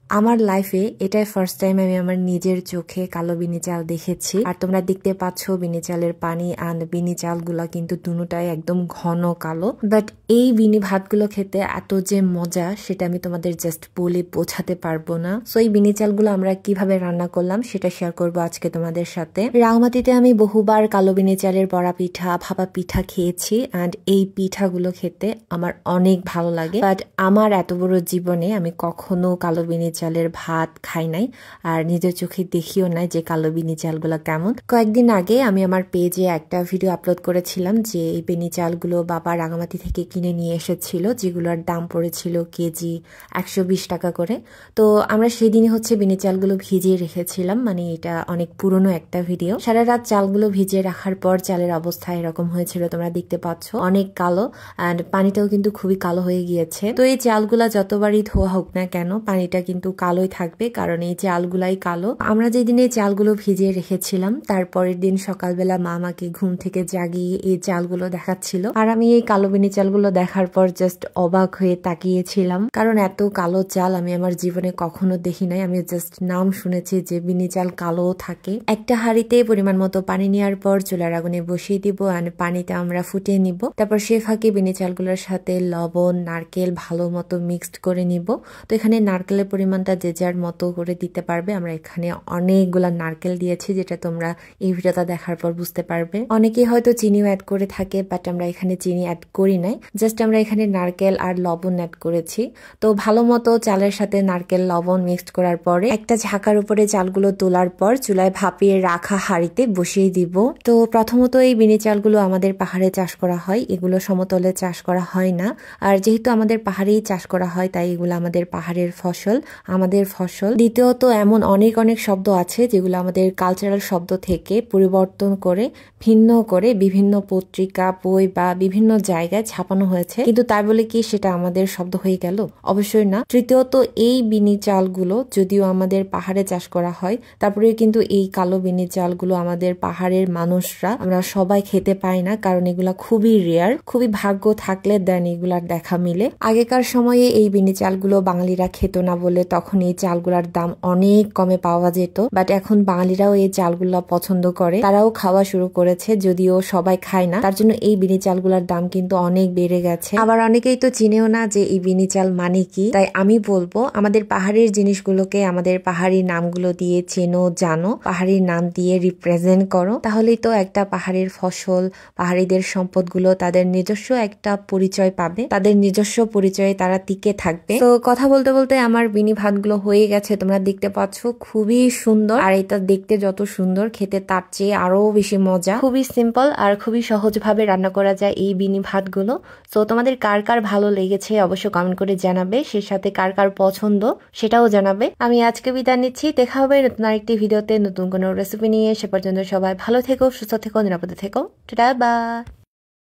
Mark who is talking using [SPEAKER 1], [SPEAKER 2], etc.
[SPEAKER 1] আমার লাইফে এটাই ফার্স্ট টাইম আমি আমার নিজের চোখে কালো বিনি চাল দেখেছি। আর তোমরা দেখতে পাচ্ছ বিনি চালের পানি আর বিনি চালগুলা কিন্তু দুটোটাই একদম ঘন কালো। বাট এই বিনি ভাতগুলো খেতে এত যে মজা সেটা আমি তোমাদের জাস্ট বলে বোঝাতে পারবো না। সো এই বিনি চালগুলো আমরা কিভাবে রান্না করলাম সেটা শেয়ার করবো আজকে তোমাদের সাথে। রাঙামাটিতে আমি বহুবার কালো বিনি চালের বড়া পিঠা, ভাপা পিঠা খেয়েছি অ্যান্ড এই পিঠাগুলো খেতে আমার অনেক ভালো লাগে। বাট আমার এত বড় জীবনে আমি কখনো কালো বিনি চালের ভাত খাই নাই আর নিজের চোখে দেখিও নাই যে কালো বিনি চালগুলো কেমন। কয়েকদিন আগে আমি আমার পেজে একটা ভিডিও আপলোড করেছিলাম যে এই বিনি চালগুলো বাবা রাঙামাটি থেকে কিনে নিয়ে এসেছিল, যেগুলোর দাম পড়েছিল কেজি 120 টাকা করে। তো আমরা সেদিনই বিনি চালগুলো ভিজিয়ে রেখেছিলাম, মানে এটা অনেক পুরনো একটা ভিডিও। সারা রাত চালগুলো ভিজিয়ে রাখার পর চালের অবস্থা এরকম হয়েছিল, তোমরা দেখতে পাচ্ছ অনেক কালো অ্যান্ড পানিটাও কিন্তু খুবই কালো হয়ে গিয়েছে। তো এই চালগুলা যতবারই ধোয়া হোক না কেন পানিটা কিন্তু কালোই থাকবে, কারণ এই চালগুলাই কালো। আমরা যেদিন এই চালগুলো ভিজিয়ে রেখেছিলাম তারপরের দিন সকালবেলা মা আমাকে ঘুম থেকে জাগিয়ে এই চালগুলো দেখাচ্ছিল, আর আমি এই কালো বিনি চালগুলো দেখার পর জাস্ট অবাক হয়ে তাকিয়েছিলাম, কারণ এত কালো চাল আমি আমার জীবনে কখনো দেখি নাই। আমি জাস্ট নাম শুনেছি যে বিনি চাল কালো থাকে। একটা হাঁড়িতে পরিমাণ মতো পানি নেওয়ার পর চুলার আগুনে বসিয়ে দিব আর পানিটা আমরা ফুটিয়ে নিব। তারপর সে ফাঁকে বিনি চালগুলোর সাথে লবণ, নারকেল ভালো মতো মিক্সড করে নিব। তো এখানে নারকেলের পরিমাণটা যে যার মতো করে দিতে পারবে। আমরা এখানে অনেকগুলা নারকেল দিয়েছি, যেটা তোমরা এই ভিডিওটা দেখার পর বুঝতে পারবে। অনেকেই হয়তো চিনিও অ্যাড করে থাকে, বাট আমরা এখানে চিনি অ্যাড করি নাই, জাস্ট আমরা এখানে নারকেল আর লবণ অ্যাড করেছি। তো ভালো মতো চালের সাথে নারকেল লবণ মিক্সড করার পরে একটা ঝাঁকার উপরে চালগুলো তোলার পর চুলায় ভাপিয়ে রাখা হাঁড়িতে বসিয়ে দিব। তো প্রথমত এই বিনি চালগুলো আমাদের পাহাড়ে চাষ করা হয়, এগুলো সমতলে চাষ করা হয় না। আর যেহেতু আমাদের পাহাড়েই চাষ করা হয় তাই এগুলো আমাদের পাহাড়ের ফসল, আমাদের ফসল। দ্বিতীয়ত এমন অনেক অনেক শব্দ আছে যেগুলো আমাদের কালচারাল শব্দ থেকে পরিবর্তন করে ভিন্ন করে বিভিন্ন পত্রিকা, বই বা বিভিন্ন জায়গায় ছাপানো হয়েছে, কিন্তু তাই বলে কি সেটা আমাদের শব্দ হয়ে গেল? অবশ্যই না। তৃতীয়ত এই বিনি চালগুলো যদিও আমাদের পাহাড়ে চাষ করা হয়, তারপরে কিন্তু এই কালো বিনি চালগুলো আমাদের পাহাড়ের মানুষরা আমরা সবাই খেতে পাই না, কারণ এগুলা খুবই রেয়ার, খুবই ভাগ্য থাকলে দেন এগুলার দেখা মিলে। আগেকার সময়ে এই বিনি চালগুলো বাঙালিরা খেত না বলে তখন এই চালগুলার দাম অনেক কমে পাওয়া যেত, বাট এখন বাঙালিরাও এই চালগুলা পছন্দ করে, তারাও খাওয়া শুরু করেছে, যদিও সবাই খায় না, তার জন্য এই বিনি চালগুলার দাম কিন্তু অনেক বেড়ে গেছে। আবার অনেকেই তো চিনেও না যে এই বিনি চাল মানে কি। তাই আমি বলবো আমাদের পাহাড়ের জিনিসগুলোকে আমাদের পাহাড়ি নামগুলো দিয়ে চেনো, জানো, পাহাড়ি নাম দিয়ে রিপ্রেজেন্ট করো, তাহলেই তো একটা পাহাড়ের ফসল, পাহাড়িদের সম্পদগুলো তাদের নিজস্ব একটা পরিচয় পাবে, তাদের নিজস্ব পরিচয়ে তারা টিকে থাকবে। তো কথা বলতে বলতে আমার বিনি ভাতগুলো হয়ে গেছে, তোমরা দেখতে পাচ্ছ খুবই সুন্দর। আর এটা দেখতে যত সুন্দর খেতে তার চেয়ে আরো বেশি মজা। খুবই সিম্পল আর খুবই সহজ ভাবে রান্না করা যায় এই বিনি ভাতগুলো। সো তোমাদের কার কার ভালো লেগেছে অবশ্যই কমেন্ট করে জানাবে, সে সাথে কার কার পছন্দ সেটাও জানাবে। আমি আজকে বিদায় নিচ্ছি, দেখা হবে নতুন আরেকটি ভিডিওতে নতুন কোনো রেসিপি নিয়ে। সে পর্যন্ত সবাই ভালো থেকো, সুস্থ থেকো, নিরাপদে থেকো। Tata, by.